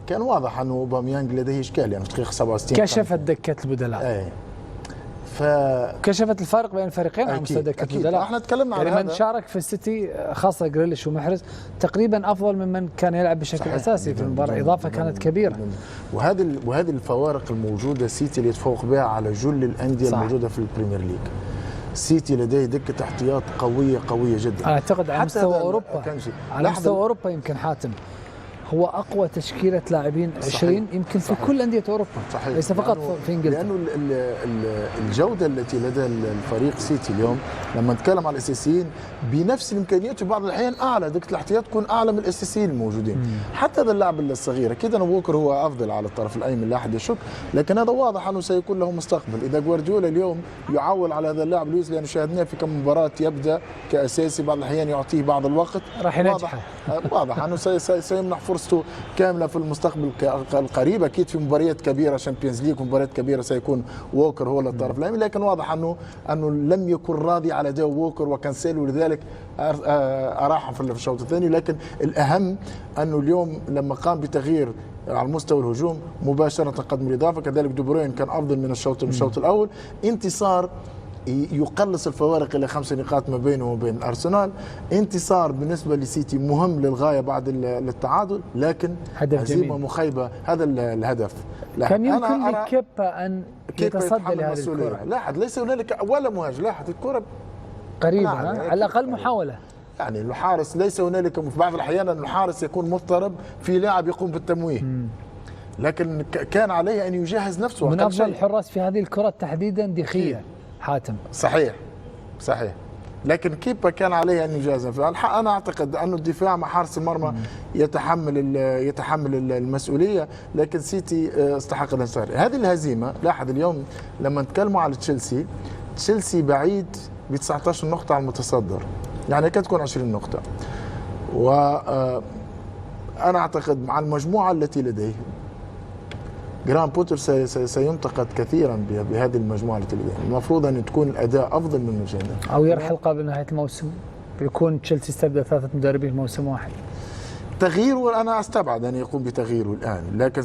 كان واضح انه اوباميانج لديه اشكال يعني في دقيقه 67 كشفت دكه البدلاء. اي كشفت الفارق بين الفريقين على مستوى دكه البدلاء. احنا تكلمنا يعني عن من شارك في السيتي خاصه جريليش ومحرز تقريبا افضل ممن كان يلعب بشكل اساسي في المباراه، اضافه كانت كبيره. وهذه الفوارق الموجوده السيتي اللي يتفوق بها على جل الانديه الموجوده في البريمير ليج. السيتي لديه دكه احتياط قويه جدا. اعتقد على مستوى اوروبا، على مستوى اوروبا يمكن حاتم هو اقوى تشكيله لاعبين 20 يمكن في كل انديه اوروبا. صحيح. ليس فقط في انجلترا، لانه الجوده التي لدى الفريق سيتي اليوم لما نتكلم على الاساسيين بنفس الامكانيات في بعض الاحيان اعلى، دكه الاحتياط تكون اعلى من الاساسيين الموجودين. حتى هذا اللاعب الصغير اكيد انه ووكر هو افضل على الطرف الايمن لا احد يشك، لكن هذا واضح انه سيكون له مستقبل اذا جوارديولا اليوم يعول على هذا اللاعب لويس، لانه شاهدناه في كم مباراه يبدا كاساسي، بعض الاحيان يعطيه بعض الوقت، راح ينجح. واضح انه سيمنح فرصته كامله في المستقبل القريب. اكيد في مباريات كبيره شامبيونز ليج ومباريات كبيره سيكون ووكر هو الطرف الايمن، لكن واضح انه لم يكن راضي على اداء ووكر وكانسيلو، ولذلك اراح في الشوط الثاني. لكن الاهم انه اليوم لما قام بتغيير على مستوى الهجوم مباشره قدم الاضافه، كذلك دي بروين كان افضل من الشوط الاول. انتصار يقلص الفوارق الى 5 نقاط ما بينه وبين ارسنال. انتصار بالنسبه لسيتي مهم للغايه بعد التعادل، لكن هزيمه مخيبه. هذا الهدف. كان يمكن لكيبا ان يتصدى لهذه الكره. لاحظ ليس هنالك ولا مهاجم، لاحظ الكره قريبه على الاقل محاوله. يعني الحارس ليس هنالك في بعض الاحيان ان الحارس يكون مضطرب في لاعب يقوم بالتمويه، لكن كان عليه ان يجهز نفسه. من افضل الحراس في هذه الكرات تحديدا دخية حاتم. صحيح. لكن كيبا كان عليه ان يجازف. انا اعتقد انه الدفاع مع حارس المرمى يتحمل المسؤوليه، لكن سيتي استحق الانتصار. هذه الهزيمه لاحظ اليوم لما نتكلموا على تشيلسي بعيد ب 19 نقطه على المتصدر، يعني كانت تكون 20 نقطه. وانا اعتقد مع المجموعه التي لديه جرام بوتر سينتقد كثيرا بهذه المجموعه التي لديه. المفروض ان تكون الاداء افضل من المشاهده، او يرحل قبل نهايه الموسم، يكون تشيلسي استبدل 3 مدربين في موسم واحد. تغييره انا استبعد ان يقوم بتغييره الان، لكن